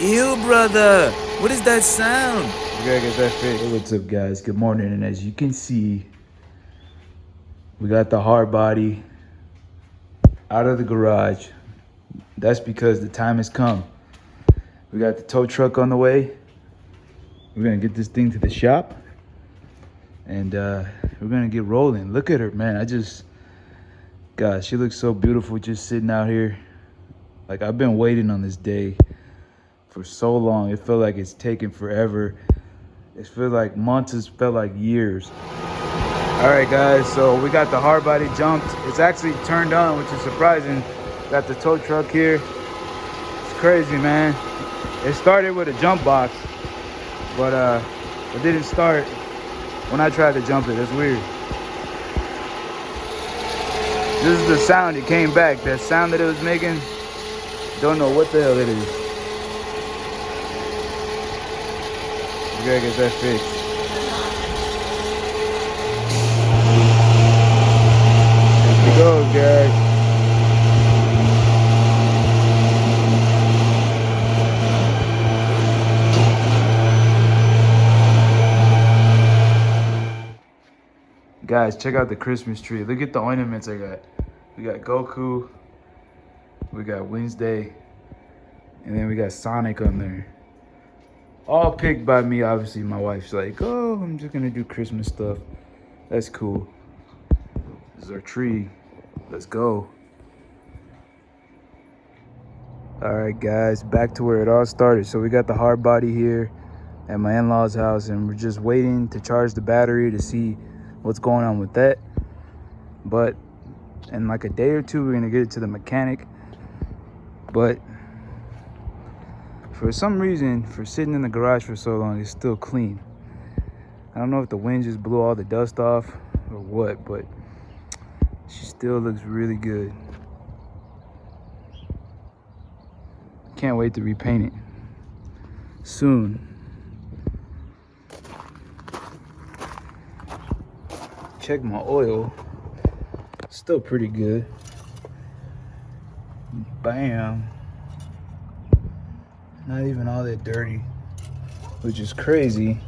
Ew, brother. What is that sound? We gotta get that fixed. Hey, what's up, guys? Good morning. And as you can see, we got the hard body out of the garage. That's because the time has come. We got the tow truck on the way. We're gonna get this thing to the shop, and we're gonna get rolling. Look at her, man. God, she looks so beautiful just sitting out here. Like, I've been waiting on this day for so long. It felt like it's taken forever. It feels like months. It's felt like years. All right, guys, so we got the hard body jumped. It's actually turned on, which is surprising. Got the tow truck here. It's crazy, man. It started with a jump box, but it didn't start when I tried to jump it. It's weird. This is the sound. It came back. That sound that it was making, don't know what the hell it is. We gotta get that fixed. Here we go, guys. Guys, check out the Christmas tree. Look at the ornaments I got. We got Goku, we got Wednesday, and then we got Sonic on there. All picked by me, obviously. My wife's like, oh, I'm just gonna do Christmas stuff. That's cool. This is our tree. Let's go. All right, guys, back to where it all started. So we got the hard body here at my in-laws' house, and we're just waiting to charge the battery to see what's going on with that. But in like a day or two, we're gonna get it to the mechanic. But for some reason, for sitting in the garage for so long, it's still clean. I don't know if the wind just blew all the dust off or what, but she still looks really good. Can't wait to repaint it soon. Check my oil. Still pretty good. Bam. Not even all that dirty, which is crazy.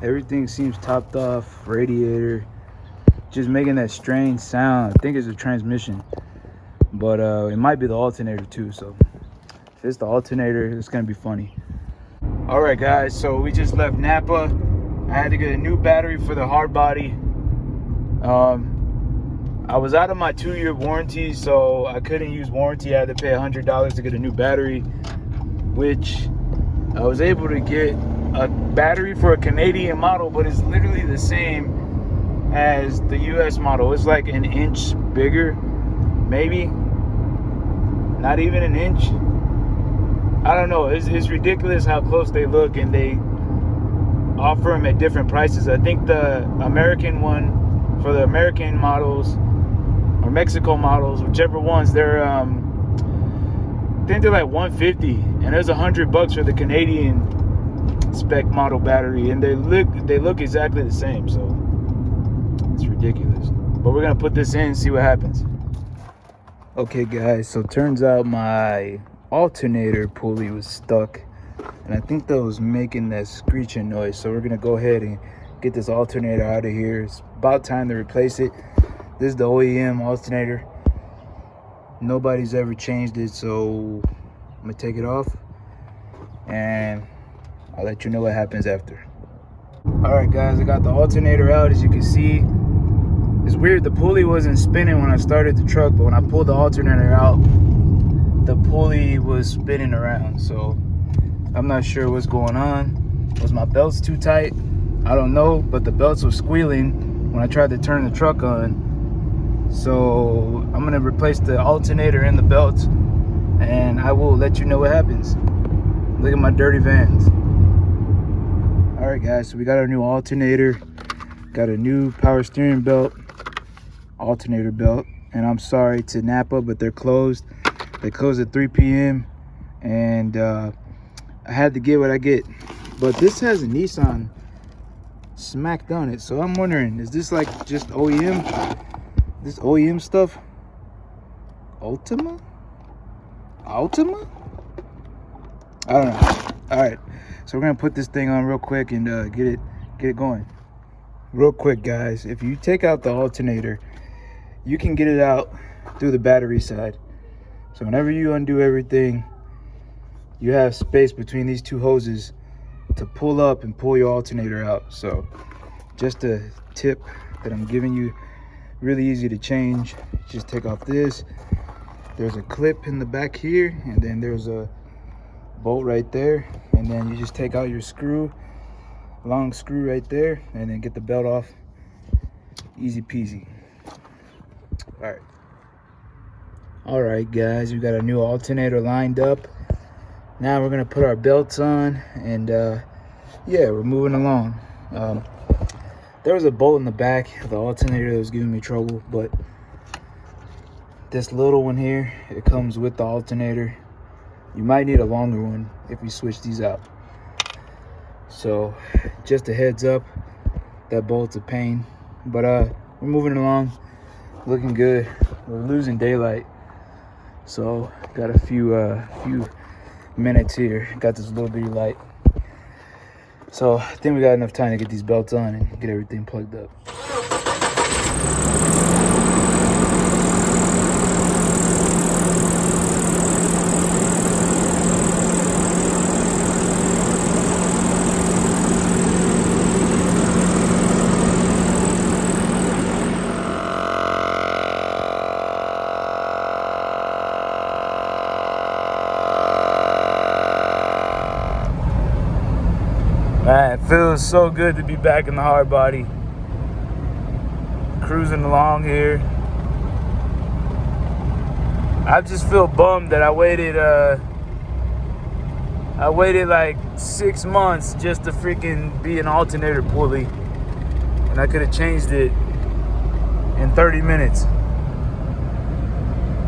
Everything seems topped off. Radiator just making that strange sound. I think it's a transmission, but it might be the alternator too. So if it's the alternator, it's gonna be funny. All right, guys, so we just left Napa. I had to get a new battery for the hard body. I was out of my 2-year warranty, so I couldn't use warranty. I had to pay $100 to get a new battery, which I was able to get a battery for a Canadian model, but it's literally the same as the US model. It's like an inch bigger, maybe not even an inch. I don't know. It's ridiculous how close they look, and they offer them at different prices. I think the American one, for the American models or Mexico models, whichever ones, they're I think they're like $150, and there's $100 for the Canadian spec model battery, and they look exactly the same. So it's ridiculous. But we're gonna put this in and see what happens. Okay, guys, so turns out my alternator pulley was stuck, and I think that was making that screeching noise. So we're gonna go ahead and get this alternator out of here. It's about time to replace it. This is the OEM alternator. Nobody's ever changed it, so I'm gonna take it off and I'll let you know what happens after. All right, guys, I got the alternator out. As you can see, it's weird, the pulley wasn't spinning when I started the truck, but when I pulled the alternator out, the pulley was spinning around. So I'm not sure what's going on. Was my belts too tight? I don't know, but the belts were squealing when I tried to turn the truck on. So I'm gonna replace the alternator and the belts, and I will let you know what happens. Look at my dirty Vans. All right, guys, so we got our new alternator, got a new power steering belt, alternator belt, and I'm sorry to Napa, but they're closed. They close at 3 p.m. and I had to get what I get. But this has a Nissan smacked on it, so I'm wondering, is this like just OEM? This OEM stuff? Ultima? I don't know. All right, so we're gonna put this thing on real quick and get it going. Real quick, guys. If you take out the alternator, you can get it out through the battery side. So whenever you undo everything, you have space between these two hoses to pull up and pull your alternator out. So just a tip that I'm giving you, really easy to change. Just take off this. There's a clip in the back here, and then there's a bolt right there, and then you just take out your screw, long screw right there, and then get the belt off. Easy peasy. All right guys, we got a new alternator lined up. Now we're gonna put our belts on, and yeah, we're moving along. There was a bolt in the back of the alternator that was giving me trouble, but this little one here, it comes with the alternator. You might need a longer one if we switch these out. So just a heads up, that bolt's a pain, but we're moving along, looking good. We're losing daylight, so got a few minutes here. Got this little bitty light, so I think we got enough time to get these belts on and get everything plugged up. Man, it feels so good to be back in the Hardbody. Cruising along here. I just feel bummed that I waited like 6 months just to freaking be an alternator pulley, and I could have changed it in 30 minutes.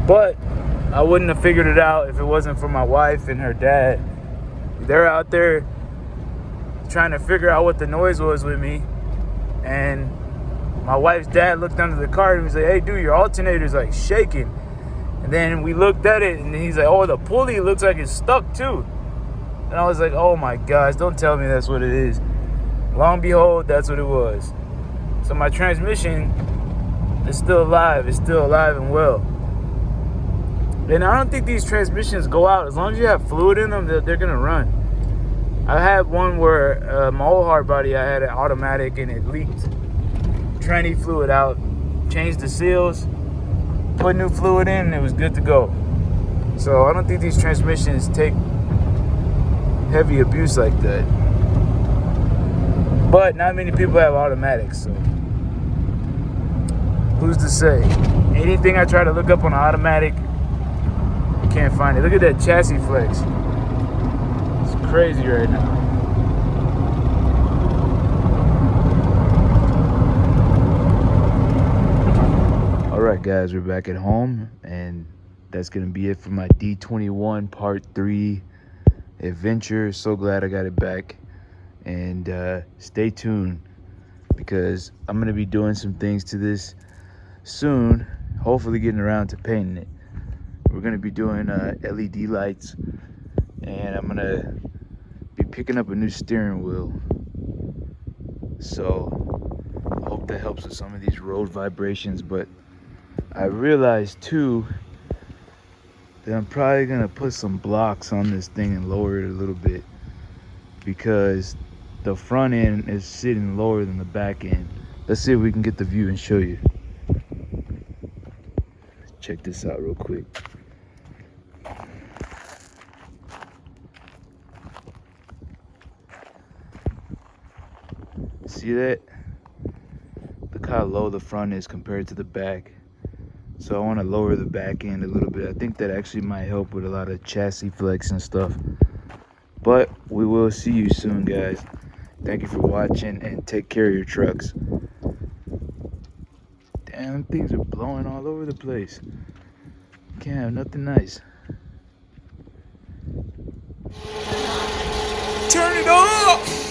But I wouldn't have figured it out if it wasn't for my wife and her dad. They're out there trying to figure out what the noise was with me, and my wife's dad looked under the car and was like, "Hey dude, your alternator's like shaking." And then we looked at it and he's like, "Oh, the pulley looks like it's stuck too." And I was like, "Oh my gosh, don't tell me that's what it is." Long behold, that's what it was. So my transmission is still alive. It's still alive and well. And I don't think these transmissions go out. As long as you have fluid in them, they're gonna run. I had one where my old Hardbody, I had an automatic and it leaked tranny fluid out. Changed the seals, put new fluid in, and it was good to go. So I don't think these transmissions take heavy abuse like that. But not many people have automatics, so who's to say? Anything I try to look up on an automatic, I can't find it. Look at that chassis flex. It's crazy right now. Alright guys, we're back at home, and that's gonna be it for my D21 part 3 adventure. So glad I got it back, and stay tuned because I'm gonna be doing some things to this soon, hopefully getting around to painting it. We're gonna be doing LED lights, and I'm gonna be picking up a new steering wheel, so I hope that helps with some of these road vibrations. But I realized too that I'm probably gonna put some blocks on this thing and lower it a little bit, because the front end is sitting lower than the back end. Let's see if we can get the view and show you. Check this out real quick. See that? Look how low the front is compared to the back. So I want to lower the back end a little bit. I think that actually might help with a lot of chassis flex and stuff. But we will see you soon, guys. Thank you for watching, and take care of your trucks. Damn, things are blowing all over the place. Can't have nothing nice. Turn it off!